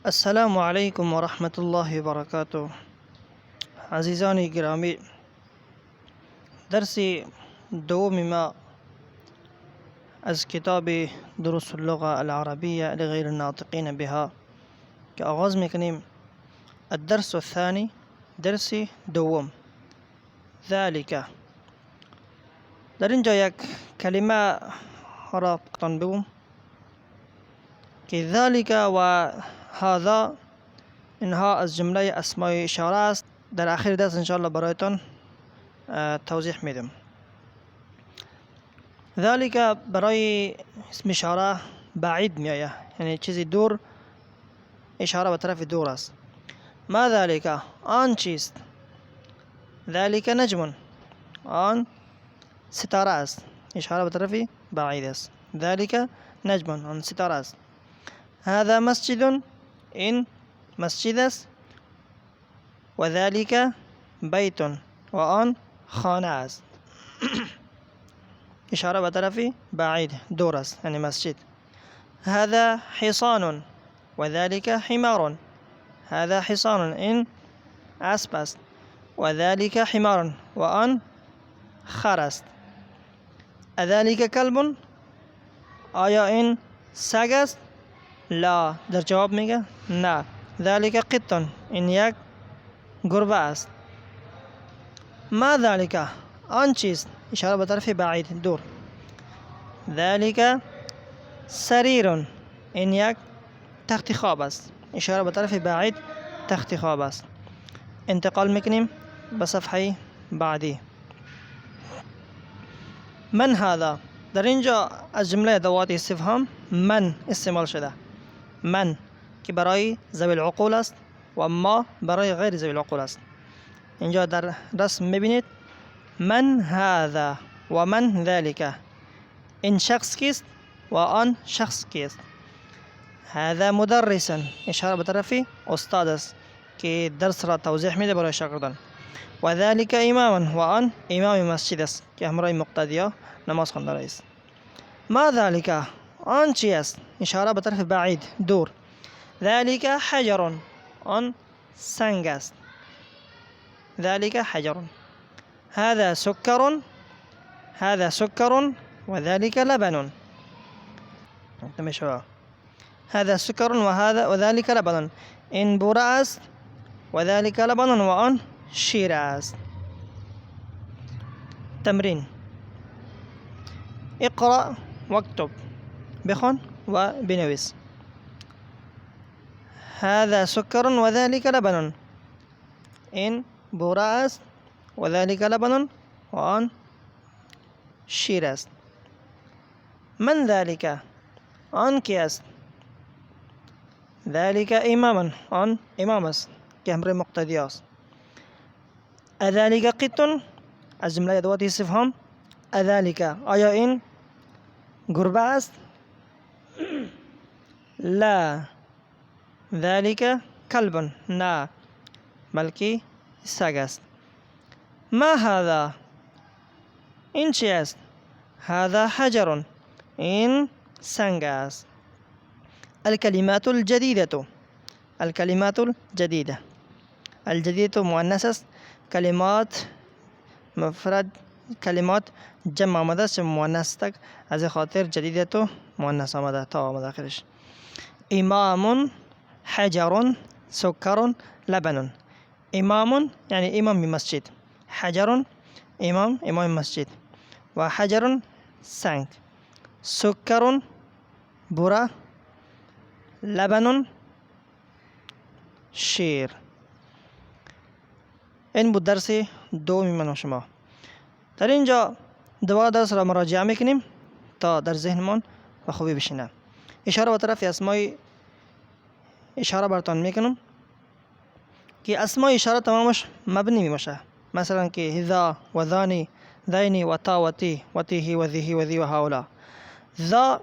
السلام علیکم و رحمت الله و برکاته. عزیزان گرامی، درس دوم ما از کتاب دروس اللغة العربية لغير الناطقين بها که آغاز میکنیم. الدرس الثاني، درس دوم. ذلك، در اینجا یک کلمه را پختن بگم که ذلك و هذا اینها از جمله اسماء اشاره است. در آخر درس انشاءالله برایتان توضیح میدم. ذلك برای اسم اشاره بعید میآید، یعنی چیزی دور، اشاره به طرف دور است. ما ذلك، آن چیست. ذلك نجم، آن ستاره است، اشاره به طرف بعید است. ذلك نجم، آن ستاره است. هذا مسجد، این مسجد است. و ذلك بیت، و آن خانه است. اشاره به طرف بعید دور است، یعنی مسجد. هذا حصان و ذلك حمار. هذا حصان، این اسب است. و ذلك حمار، و آن خر است. اذلك کلب، آیا این سگ است؟ لا، در جواب میگه نه. ذلك قط، این یک گربه است. ما ذلك، آن چیست، اشاره به طرف بعید دور. ذلك سریر، این یک تخت خواب است، اشاره به طرف بعید تخت خواب است. انتقال میکنیم به صفحه بعدی. من هذا، در اینجا از جمله ادوات استفهام من استعمال شده. من که برای ذوی العقول است و ما برای غیر ذوی العقول است. اینجا در رسم میبینید من هذا و من ذلك، این شخص کیست و آن شخص کیست. هذا مدرس، اشاره به طرف استاد است که درس را توضیح میده برای شاگردان. و ذلك اماما، و آن امام مسجد است که همراه مقتدیا نماز خوانده است. ما ذلك، آن چی است، اشاره به طرف بعید دور. ذلك حجر، آن سنگ است. ذلك حجر. هذا سكر، هذا سكر و ذلك لبن. هذا سكر و ذلك لبن، این بوره است و ذلك لبن، و آن شیر است. تمرین: اقرأ واكتب، بخوان و بنویس. هذا سكر و ذلك لبن، این بوره است و ذلك لبن، و آن شیر است. من ذلك، آن کی است. ذلك اماما، آن امام است که همراه مقتدی است. اذلك قط، از جمله ادوات استفهام اذلك، آیا این گربه است؟ لا. ذلك کلب، نه، بلکه سگ است. ما هذا، این چی است. هذا حجر، این سنگ است. الكلمات الجديدة، الكلمات الجديدة، الجديدة مؤنث است. کلمات مفرد، کلمات جمع آمده است مؤنث است، از خاطر جدیدة مؤنث آمده تا آمده آخرش. امام، حجر، سكر، لبن. امام یعنی امام مسجد. حجر امام، امام مسجد. و حجر سنگ. سكر بوره. لبن شیر. این بود درس دوم من و شما. در اینجا دوباره درس را مراجعه میکنیم تا در ذهنمان و خوبی بشینه. اشاره به طرف اسماء اشاره براتون میکنم که اسماء اشاره تمامش مبنی میشه. مثلا که ذا و ذانی، ذینی و تا و تی و تیهی و ذیهی و ذی و هؤلاء. ذا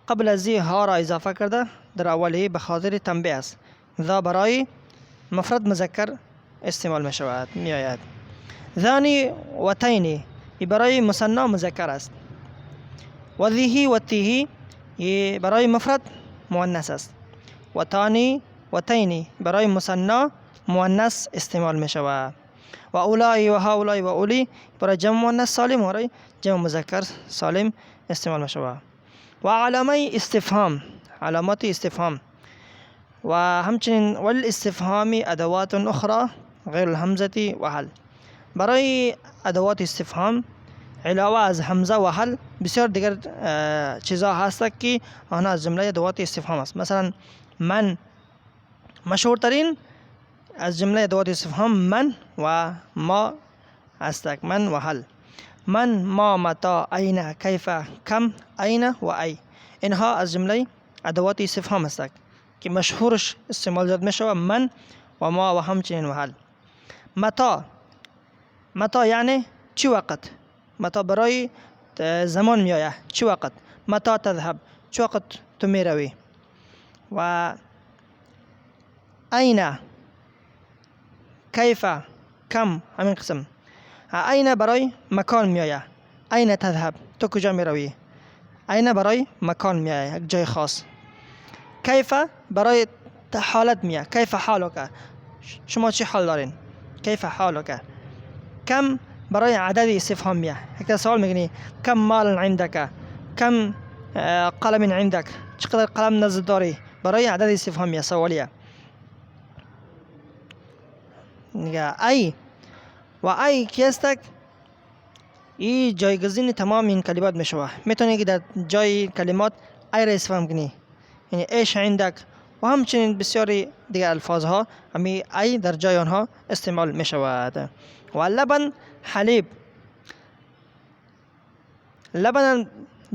قبل از ذی ها را اضافه کرده در اوله به خاطر تنبیه است. ذا برای مفرد مذکر استعمال می شود، می آید. ذانی و تینی برای مثنی مذکر است. و ذیهی و تیهی برای مفرد مؤنث است. و تانی و تینی برای مثنا مؤنث استعمال می شود و اولای و هاولای و اولی برای جمع مؤنث سالم و برای جمع مذکر سالم استعمال می شود. و علامه استفهام، علامات استفهام و همچنین والاستفهام ادوات اخرى غیر الهمزه و هل. برای ادوات استفهام علاوه از همزه و هل بسیار دیگر چیزها هست که آنها از جمله ادوات استفهام است. مثلا من مشهورترین از جمله ادوات استفهام من و ما هستند، من و هل. من، ما، متى، أين، کیف، کم، أين و ای، اینها از جمله ادوات استفهام هستند که مشهورش استعمال زیاد می شود، من و ما و همچنین و هل. متى، متى یعنی چی وقت، متى برای زمان می آید، چی وقت. متى تذهب، چی وقت تو می روی. و أين، کیف، کم، همین قسم. أين برای مکان می آید، أين تذهب تو کجا می روی. أين برای مکان می آید، یک جای خاص. کیف برای حالت می آید، کیف حالک، شما چی حال دارین، کیف حالک. کم برای عدد استفهام می آید، یک سوال میگنی کم مال عندك، کم قلم عندك، چقدر قلم نزد داری، برای عدد استفهام می آید، سوالیه. ای و ای کی است؟ این جایگزین تمام این کلمات می شود. میتونی که در جای کلمات ای را استفهام کنی، یعنی ایش عندك و همچنین بسیاری دیگر الفاظ ها همی ای در جای آنها استعمال می شود. و لبن، حلیب. لبن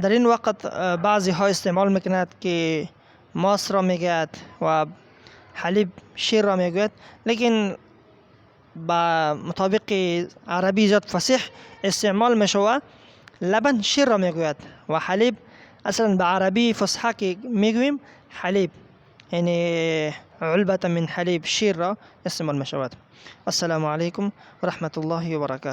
در این وقت بعضی ها استعمال میکند که ماست را میگوید و حلیب شیر را میگوید، لیکن با مطابق عربی زیاد فصیح استعمال می شود لبن شیر را میگوید و حلیب اصلا به عربی فصحا که میگوییم حلیب، یعنی علبة من حلیب، شیر را استعمال می شود. السلام علیکم و رحمت الله و برکاته.